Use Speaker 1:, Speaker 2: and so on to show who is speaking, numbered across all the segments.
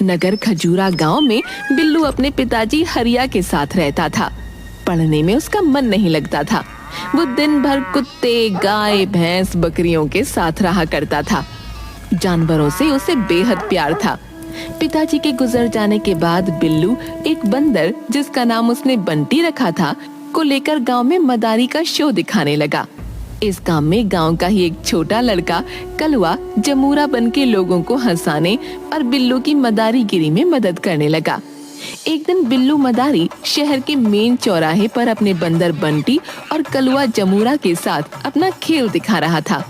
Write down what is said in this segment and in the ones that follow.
Speaker 1: नगर खजूरा गांव में बिल्लू अपने पिताजी हरिया के साथ रहता था। पढ़ने में उसका मन नहीं लगता था। वो दिन भर कुत्ते, गाय, भैंस, बकरियों के साथ रहा करता था। जानवरों से उसे बेहद प्यार था। पिताजी के गुजर जाने के बाद बिल्लू एक बंदर, जिसका नाम उसने बंटी रखा था, को लेकर गांव में मदारी का शो दिखाने लगा। इस काम में गांव का ही एक छोटा लड़का कलवा जमूरा बन के लोगों को हंसाने और बिल्लू की मदारीगिरी में मदद करने लगा। एक दिन बिल्लू मदारी शहर के मेन चौराहे पर अपने बंदर बंटी और कलवा जमूरा के साथ अपना खेल दिखा रहा था।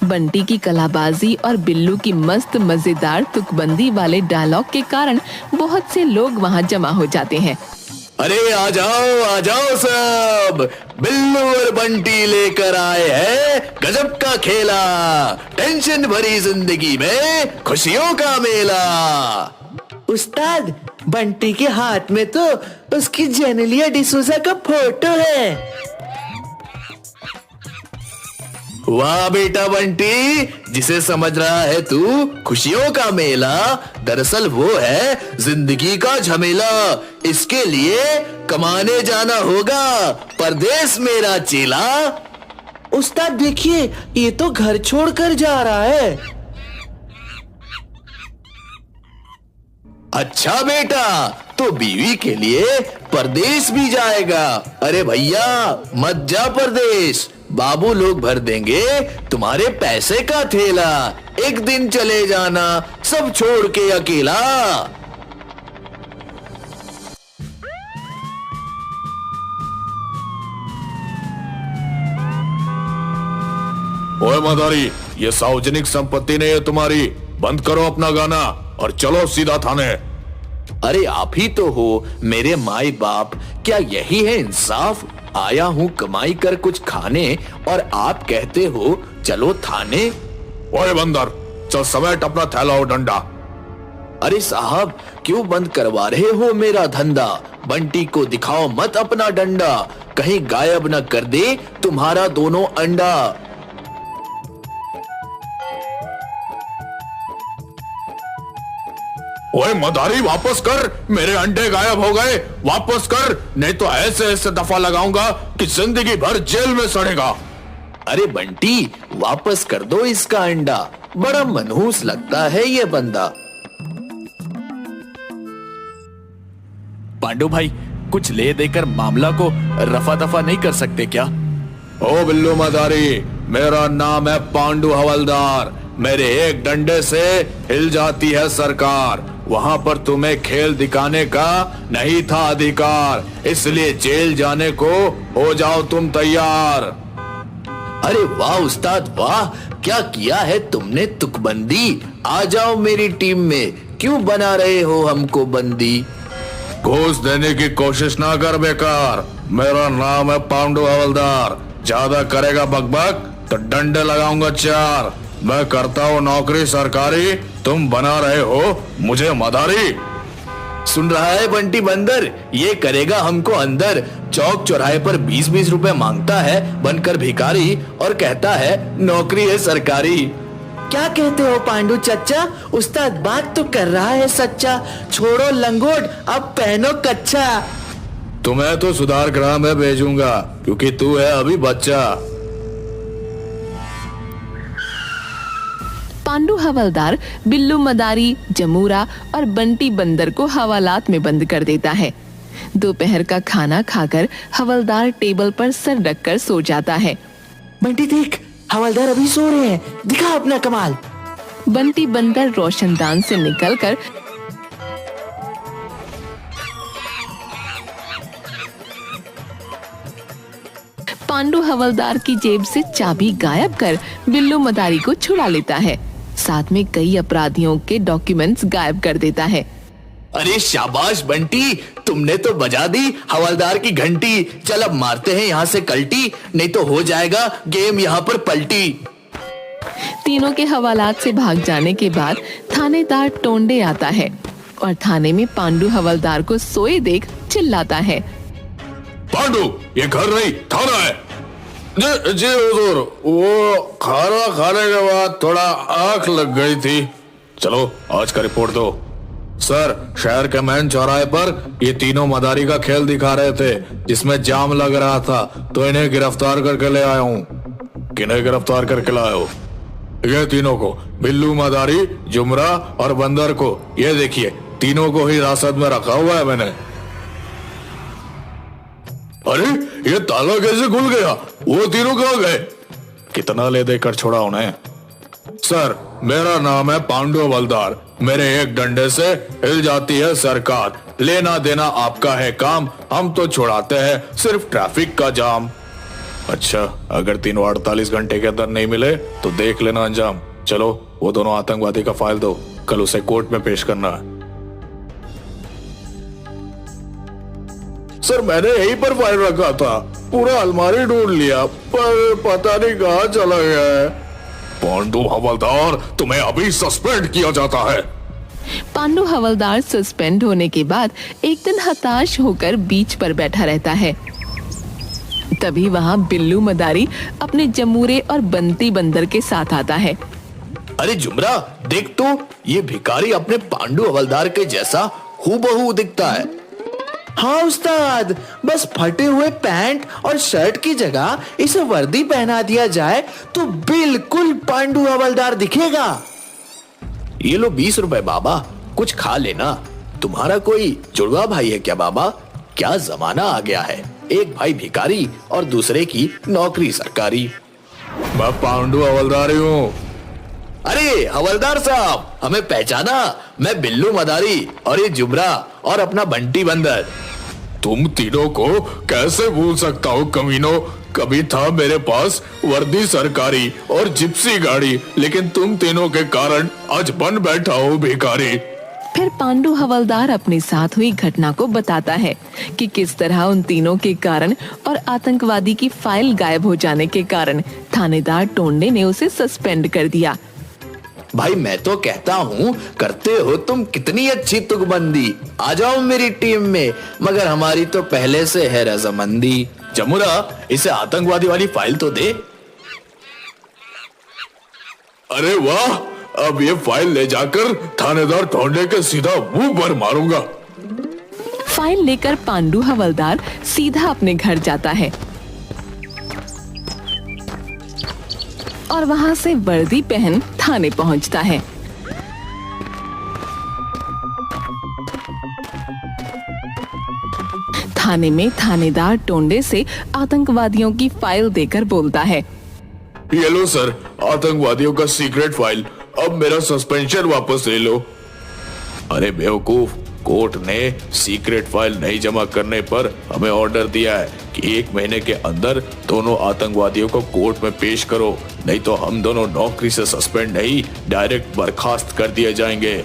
Speaker 1: बंटी की कलाबाजी और बिल्लू की मस्त मजेदार तुकबंदी वाले डायलॉग के कारण बहुत से लोग वहां जमा हो जाते हैं।
Speaker 2: अरे आ जाओ सब, बिल्लू और बंटी लेकर आए हैं गजब का खेला, टेंशन भरी जिंदगी में खुशियों का मेला।
Speaker 3: उस्ताद, बंटी के हाथ में तो उसकी जेनेलिया डिसूजा का फोटो है।
Speaker 2: वाह बेटा बंटी, जिसे समझ रहा है तू खुशियों का मेला, दरअसल वो है जिंदगी का झमेला। इसके लिए कमाने जाना होगा परदेस मेरा चेला।
Speaker 3: उस्ताद देखिए, ये तो घर छोड़कर जा रहा है।
Speaker 2: अच्छा बेटा, तो बीवी के लिए परदेस भी जाएगा। अरे भैया मत जा परदेस, बाबू लोग भर देंगे तुम्हारे पैसे का थैला। एक दिन चले जाना सब छोड़ के अकेला।
Speaker 4: ओए मदारी, ये सार्वजनिक संपत्ति नहीं है तुम्हारी, बंद करो अपना गाना और चलो सीधा थाने।
Speaker 2: अरे आप ही तो हो मेरे माई बाप, क्या यही है इंसाफ? आया हूँ कमाई कर कुछ खाने और आप कहते हो चलो थाने।
Speaker 4: ओए बंदर, चल समेट अपना थैला और डंडा।
Speaker 2: अरे साहब, क्यों बंद करवा रहे हो मेरा धंधा? बंटी को दिखाओ मत अपना डंडा, कहीं गायब न कर दे तुम्हारा दोनों अंडा।
Speaker 4: ओए मदारी, वापस कर, मेरे अंडे गायब हो गए, वापस कर, नहीं तो ऐसे ऐसे दफा लगाऊंगा कि जिंदगी भर जेल में सड़ेगा।
Speaker 2: अरे बंटी, वापस कर दो इसका अंडा, बड़ा मनहूस लगता है ये बंदा।
Speaker 5: पांडु भाई, कुछ ले देकर मामला को रफा दफा नहीं कर सकते क्या?
Speaker 4: ओ बिल्लू मदारी, मेरा नाम है पांडु हवलदार। मेरे एक डंडे से हिल जाती है सरकार। वहां पर तुम्हें खेल दिखाने का नहीं था अधिकार, इसलिए जेल जाने को हो जाओ तुम तैयार।
Speaker 2: अरे वाह उस्ताद वाह, क्या किया है तुमने तुकबंदी। आ जाओ मेरी टीम में, क्यों बना रहे हो हमको बंदी?
Speaker 4: घूस देने की कोशिश ना कर बेकार, मेरा नाम है पांडु हवलदार। ज्यादा करेगा बकबक तो डंडे लगाऊंगा चार। मैं करता हूँ नौकरी सरकारी, तुम बना रहे हो मुझे मदारी।
Speaker 2: सुन रहा है बंटी बंदर, ये करेगा हमको अंदर। चौक चौराहे पर 20-20 रुपए मांगता है बनकर भिखारी और कहता है नौकरी है सरकारी।
Speaker 3: क्या कहते हो पांडु चच्चा? उस्ताद बात तो कर रहा है सच्चा। छोड़ो लंगोट, अब पहनो कच्चा।
Speaker 4: तुम्हें तो सुधार गृह में भेजूंगा क्योंकि तू है अभी बच्चा।
Speaker 1: पांडु हवलदार बिल्लू मदारी, जमूरा और बंटी बंदर को हवालात में बंद कर देता है। दोपहर का खाना खाकर हवलदार टेबल पर सर रखकर सो जाता है।
Speaker 3: बंटी देख, हवलदार अभी सो रहे हैं, दिखा अपना कमाल।
Speaker 1: बंटी बंदर रोशनदान से निकलकर पांडु हवलदार की जेब से चाबी गायब कर बिल्लू मदारी को छुड़ा लेता है। साथ में कई अपराधियों के डॉक्यूमेंट्स गायब कर देता है।
Speaker 2: अरे शाबाश बंटी, तुमने तो बजा दी हवलदार की घंटी। चल अब मारते हैं यहाँ से कल्टी, नहीं तो हो जाएगा गेम यहाँ पर पलटी।
Speaker 1: तीनों के हवालात से भाग जाने के बाद थानेदार टोंडे आता है और थाने में पांडु हवलदार को सोए देख चिल्लाता है,
Speaker 4: पांडु, ये घर नहीं थाना है। जी हुजूर, वो खाना खाने के बाद थोड़ा आंख लग गई थी। चलो आज का रिपोर्ट दो। सर, शहर के मेन चौराहे पर ये तीनों मदारी का खेल दिखा रहे थे जिसमें जाम लग रहा था, तो इन्हें गिरफ्तार करके ले आया हूँ। किन्हें गिरफ्तार करके लाए हो? ये तीनों को, बिल्लू, मदारी, जुमरा और बंदर को। ये देखिए, तीनों को ही हिरासत में रखा हुआ है मैंने। अरे, ये ताला कैसे खुल गया? वो तीनों कहाँ गए? कितना ले देकर छोड़ा उन्हें? सर, मेरा नाम है पांडु हवलदार। मेरे एक डंडे से हिल जाती है सरकार। लेना देना आपका है काम, हम तो छुड़ाते हैं सिर्फ ट्रैफिक का जाम। अच्छा, अगर 348 घंटे के अंदर नहीं मिले तो देख लेना अंजाम। चलो, वो दोनों आतंकवादी का फाइल दो, कल उसे कोर्ट में पेश करना है। सर, मैंने यहीं पर फाइल रखा था, पूरा अलमारी ढूंढ लिया पर पता नहीं कहाँ चला गया है। पांडु हवलदार, तुम्हें अभी सस्पेंड किया जाता है।
Speaker 1: पांडु हवलदार सस्पेंड होने के बाद एक दिन हताश होकर बीच पर बैठा रहता है। तभी वहाँ बिल्लू मदारी अपने जमूरे और बंटी बंदर के साथ आता है।
Speaker 2: अरे जुमरा, देख तो, ये भिखारी अपने पांडु हवलदार के जैसा हूबहू दिखता है।
Speaker 3: हाँ उस्ताद, बस फटे हुए पैंट और शर्ट की जगह इसे वर्दी पहना दिया जाए तो बिल्कुल पांडु हवलदार दिखेगा।
Speaker 2: ये लो 20 रुपए बाबा, कुछ खा लेना। तुम्हारा कोई जुड़वा भाई है क्या बाबा? क्या जमाना आ गया है, एक भाई भिखारी और दूसरे की नौकरी सरकारी।
Speaker 4: मैं पांडु हवलदार हूँ।
Speaker 2: अरे हवलदार साहब, हमें पहचाना? मैं बिल्लू मदारी और ये जुमरा और अपना बंटी बंदर।
Speaker 4: तुम तीनों को कैसे भूल सकता हूँ कमीनों। कभी था मेरे पास वर्दी सरकारी और जिप्सी गाड़ी, लेकिन तुम तीनों के कारण आज बन बैठा हूँ भिखारी।
Speaker 1: फिर पांडु हवलदार अपने साथ हुई घटना को बताता है कि किस तरह उन तीनों के कारण और आतंकवादी की फाइल गायब हो जाने के कारण थानेदार टोंडे ने उसे सस्पेंड कर दिया।
Speaker 2: भाई मैं तो कहता हूँ, करते हो तुम कितनी अच्छी तुकबंदी। आ जाओ मेरी टीम में, मगर हमारी तो पहले से है रजामंदी। जमुरा, इसे आतंकवादी वाली फाइल तो दे।
Speaker 4: अरे वाह, अब ये फाइल ले जाकर थानेदार टोंडे के सीधा मुंह पर मारूंगा।
Speaker 1: फाइल लेकर पांडु हवलदार सीधा अपने घर जाता है और वहां से वर्दी पहन थाने पहुंचता है। थाने में थानेदार टोंडे से आतंकवादियों की फाइल देकर बोलता है,
Speaker 4: ये लो सर, आतंकवादियों का सीक्रेट फाइल, अब मेरा सस्पेंशन वापस ले लो।
Speaker 2: अरे बेवकूफ, कोर्ट ने सीक्रेट फाइल नहीं जमा करने पर हमें ऑर्डर दिया है कि 1 महीने के अंदर दोनों आतंकवादियों को कोर्ट में पेश करो, नहीं तो हम दोनों नौकरी से सस्पेंड नहीं, डायरेक्ट बर्खास्त कर दिए जाएंगे।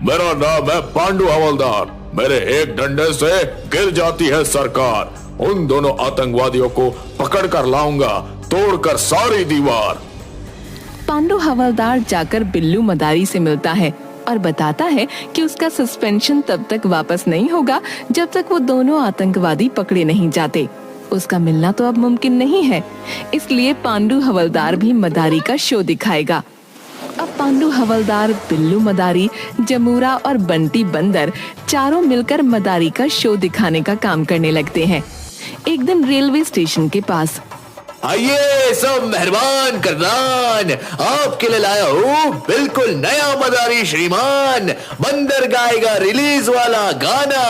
Speaker 4: मेरा नाम है पांडु हवलदार। मेरे एक डंडे से गिर जाती है सरकार। उन दोनों आतंकवादियों को पकड़ कर लाऊंगा, तोड़कर सारी दीवार।
Speaker 1: पांडु हवलदार जाकर बिल्लू मदारी से मिलता है और बताता है कि उसका सस्पेंशन तब तक वापस नहीं होगा जब तक वो दोनों आतंकवादी पकड़े नहीं जाते। उसका मिलना तो अब मुमकिन नहीं है, इसलिए पांडु हवलदार भी मदारी का शो दिखाएगा। अब पांडु हवलदार, बिल्लू मदारी, जमूरा और बंटी बंदर चारों मिलकर मदारी का शो दिखाने का काम करने लगते हैं। एक दिन रेलवे स्टेशन के पास,
Speaker 2: आइए सब मेहरबान करनान, आपके लिए लाया हूँ बिल्कुल नया मदारी श्रीमान। बंदर गाएगा रिलीज वाला गाना,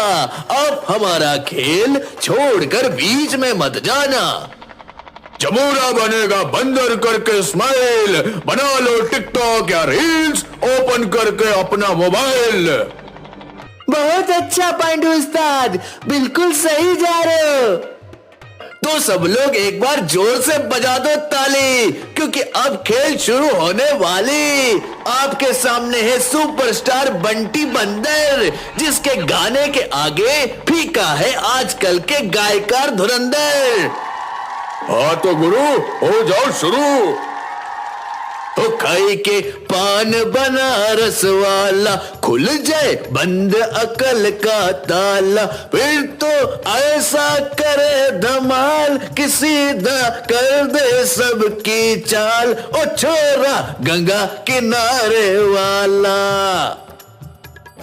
Speaker 2: अब हमारा खेल छोड़कर बीच में मत जाना।
Speaker 4: जमूरा बनेगा बंदर करके स्माइल, बना लो टिकटॉक या रील्स, ओपन करके अपना मोबाइल।
Speaker 3: बहुत अच्छा पांडु उस्ताद, बिल्कुल सही जा रहे हो।
Speaker 2: तो सब लोग एक बार जोर से बजा दो ताली, क्योंकि अब खेल शुरू होने वाली। आपके सामने है सुपरस्टार बंटी बंदर, जिसके गाने के आगे फीका है आजकल के गायकार धुरंधर।
Speaker 4: हाँ तो गुरु, हो जाओ शुरू।
Speaker 2: तो खाई के पान बनारस वाला, खुल जाए बंद अकल का ताला, फिर तो ऐसा करे धमाल कि सीधा कर दे सबकी चाल। ओ छोरा गंगा किनारे वाला।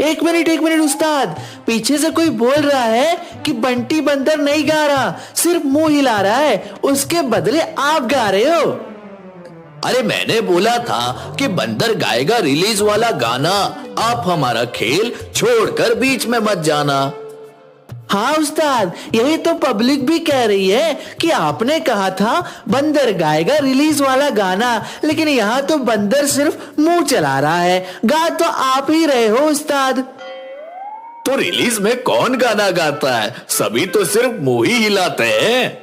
Speaker 3: एक मिनट उस्ताद, पीछे से कोई बोल रहा है कि बंटी बंदर नहीं गा रहा, सिर्फ मुंह हिला रहा है, उसके बदले आप गा रहे हो।
Speaker 2: अरे मैंने बोला था कि बंदर गाएगा रिलीज वाला गाना, आप हमारा खेल छोड़कर बीच में मत जाना।
Speaker 3: हाँ उस्ताद, यही तो पब्लिक भी कह रही है कि आपने कहा था बंदर गाएगा रिलीज वाला गाना, लेकिन यहाँ तो बंदर सिर्फ मुंह चला रहा है, गा तो आप ही रहे हो उस्ताद।
Speaker 2: तो रिलीज में कौन गाना गाता है, सभी तो सिर्फ मुंह ही हिलाते हैं।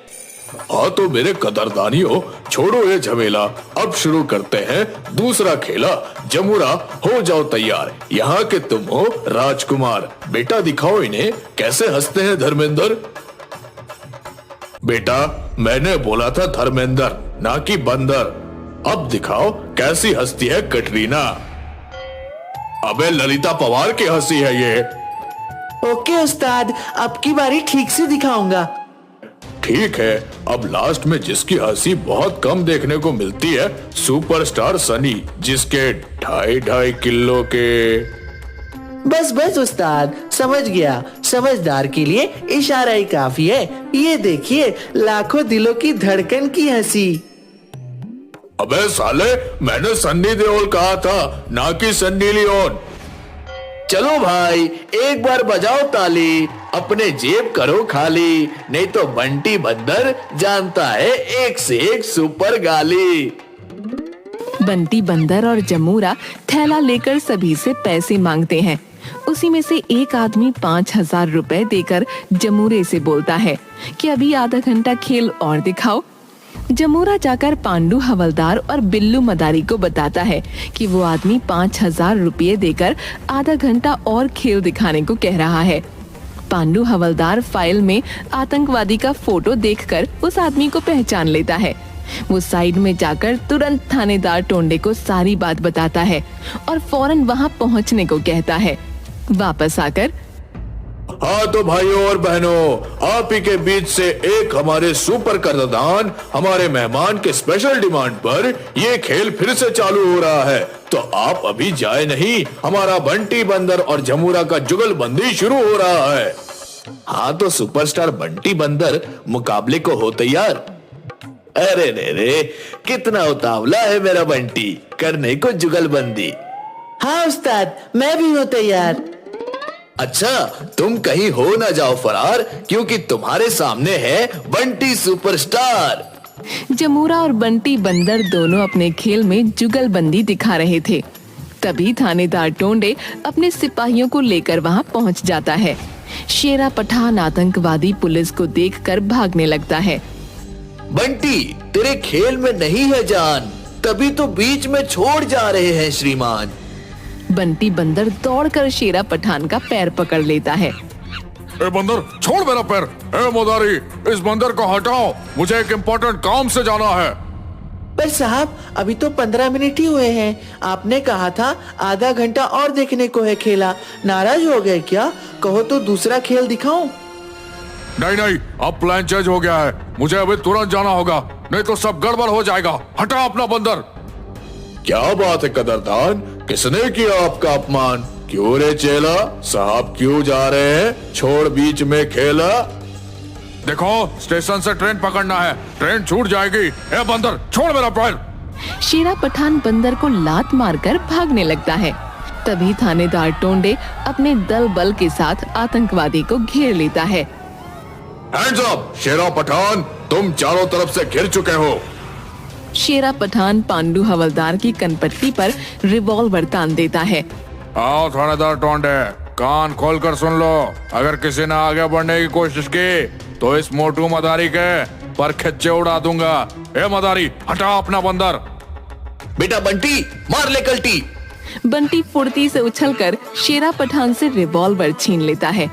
Speaker 4: हाँ तो मेरे कदरदानियों, छोड़ो ये झमेला, अब शुरू करते हैं दूसरा खेला। जमुरा हो जाओ तैयार, यहाँ के तुम हो राजकुमार। बेटा दिखाओ इन्हें कैसे हंसते हैं धर्मेंद्र। बेटा मैंने बोला था धर्मेंद्र, ना कि बंदर। अब दिखाओ कैसी हंसती है कटरीना। अबे ललिता पवार की हंसी है ये।
Speaker 3: ओके उस्ताद, अब की बारी ठीक से दिखाऊंगा।
Speaker 4: ठीक है, अब लास्ट में जिसकी हंसी बहुत कम देखने को मिलती है, सुपरस्टार सनी, जिसके 2.5 किलो के।
Speaker 3: बस उस्ताद, समझ गया, समझदार के लिए इशारा ही काफी है। ये देखिए, लाखों दिलों की धड़कन की हंसी।
Speaker 4: अबे साले, मैंने सन्नी देओल कहा था, ना कि सन्नी लियोन।
Speaker 2: चलो भाई, एक बार बजाओ ताली, अपने जेब करो खाली, नहीं तो बंटी बंदर जानता है एक से एक सुपर गाली।
Speaker 1: बंटी बंदर और जमूरा थैला लेकर सभी से पैसे मांगते हैं। उसी में से एक आदमी 5,000 रुपए देकर जमूरे से बोलता है कि अभी आधा घंटा खेल और दिखाओ। जमूरा जाकर पांडू हवलदार और बिल्लू मदारी को बताता है कि वो आदमी 5,000 रुपये देकर आधा घंटा और खेल दिखाने को कह रहा है। पांडू हवलदार फाइल में आतंकवादी का फोटो देखकर उस आदमी को पहचान लेता है। वो साइड में जाकर तुरंत थानेदार टोंडे को सारी बात बताता है और फौरन वहां पहुंचने को कहता है। वापस आकर,
Speaker 4: हाँ तो भाइयों और बहनों, आप ही के बीच से एक हमारे सुपर कदरदान, हमारे मेहमान के स्पेशल डिमांड पर ये खेल फिर से चालू हो रहा है, तो आप अभी जाए नहीं, हमारा बंटी बंदर और जमूरा का जुगलबंदी शुरू हो रहा है।
Speaker 2: हाँ तो सुपरस्टार बंटी बंदर मुकाबले को हो तैयार। अरे रे, कितना उतावला है मेरा बंटी, करने को जुगलबंदी।
Speaker 3: हाँ उस्ताद, मैं भी हूँ तैयार।
Speaker 2: अच्छा, तुम कहीं हो ना जाओ फरार, क्योंकि तुम्हारे सामने है बंटी सुपरस्टार।
Speaker 1: जमूरा और बंटी बंदर दोनों अपने खेल में जुगलबंदी दिखा रहे थे। तभी थानेदार टोंडे अपने सिपाहियों को लेकर वहां पहुंच जाता है। शेरा पठान आतंकवादी पुलिस को देखकर भागने लगता है।
Speaker 2: बंटी, तेरे खेल में नहीं है जान, तभी तो बीच में छोड़ जा रहे हैं श्रीमान।
Speaker 1: बंटी बंदर दौड़कर शेरा पठान का पैर पकड़ लेता है।
Speaker 4: ए बंदर, छोड़ मेरा पैर। ए मदारी, इस बंदर को हटाओ, मुझे एक इम्पोर्टेंट काम से जाना है।
Speaker 3: पर साहब, अभी तो 15 मिनट ही हुए हैं, आपने कहा था आधा घंटा और देखने को है खेला, नाराज हो गए क्या? कहो तो दूसरा खेल दिखाऊं?
Speaker 4: नहीं, अब प्लान चेंज हो गया है, मुझे अभी तुरंत जाना होगा, नहीं तो सब गड़बड़ हो जाएगा। हटा अपना बंदर। क्या बात है कदरदान, किसने किया आपका अपमान? क्यों रे चेला, साहब क्यों जा रहे हैं, छोड़ बीच में खेला। देखो, स्टेशन से ट्रेन पकड़ना है, ट्रेन छूट जाएगी। ए बंदर, छोड़ मेरा पैर।
Speaker 1: शेरा पठान बंदर को लात मारकर भागने लगता है। तभी थानेदार टोंडे अपने दल बल के साथ आतंकवादी को घेर लेता है।
Speaker 4: हैंड्स अप, शेरा पठान, तुम चारों तरफ से घिर चुके हो।
Speaker 1: शेरा पठान पांडू हवलदार की कनपट्टी पर रिवॉल्वर तान देता है।
Speaker 4: आओ थानेदार टोंडे, कान खोलकर सुन लो, अगर किसी ने आगे बढ़ने की कोशिश की तो इस मोटू मदारी के पर खच्चे उड़ा दूंगा। ए मदारी, हटा अपना बंदर।
Speaker 2: बेटा बंटी, मार ले कल्टी।
Speaker 1: बंटी फुर्ती से उछलकर शेरा पठान से रिवॉल्वर छीन लेता है।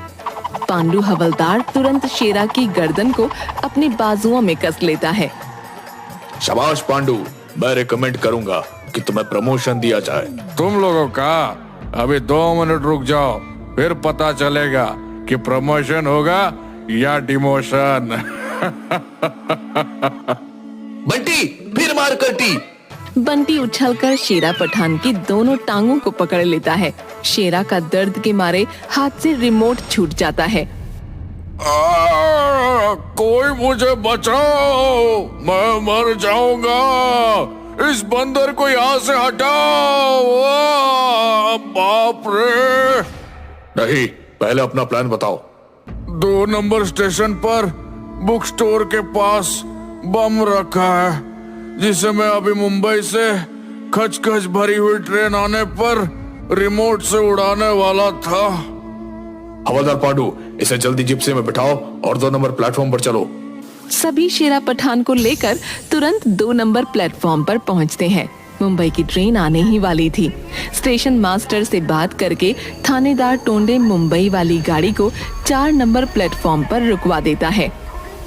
Speaker 1: पांडू हवलदार तुरंत शेरा की गर्दन को अपने बाजुओं में कस लेता है।
Speaker 4: शाबाश पांडू, मैं रिकमेंड करूंगा कि तुम्हें प्रमोशन दिया जाए। तुम लोगों का अभी 2 मिनट रुक जाओ, फिर पता चलेगा कि प्रमोशन होगा या डिमोशन।
Speaker 2: बंटी, फिर मार कल्टी।
Speaker 1: बंटी उछलकर शेरा पठान की दोनों टांगों को पकड़ लेता है। शेरा का दर्द के मारे हाथ से रिमोट छूट जाता है।
Speaker 4: कोई मुझे बचाओ, मैं मर जाऊंगा। इस बंदर को यहाँ से हटाओ। बाप रे। नहीं, पहले अपना प्लान बताओ। 2 नंबर स्टेशन पर बुक स्टोर के पास बम रखा है, जिसे मैं अभी मुंबई से खचखच भरी हुई ट्रेन आने पर रिमोट से उड़ाने वाला था। हवलदार पांडू, इसे जल्दी जिप्सी में बिठाओ और 2 नंबर प्लेटफॉर्म पर चलो।
Speaker 1: सभी शेरा पठान को लेकर तुरंत 2 नंबर प्लेटफॉर्म पर पहुंचते हैं। मुंबई की ट्रेन आने ही वाली थी। स्टेशन मास्टर से बात करके थानेदार टोंडे मुंबई वाली गाड़ी को 4 नंबर प्लेटफॉर्म पर रुकवा देता है।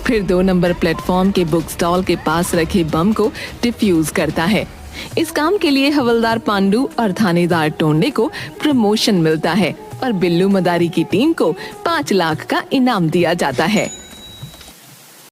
Speaker 1: फिर 2 नंबर प्लेटफॉर्म के बुक स्टॉल के पास रखे बम को डिफ्यूज करता है। इस काम के लिए हवलदार पांडू और थानेदार टोंडे को प्रमोशन मिलता है और बिल्लू मदारी की टीम को 5 लाख का इनाम दिया जाता है।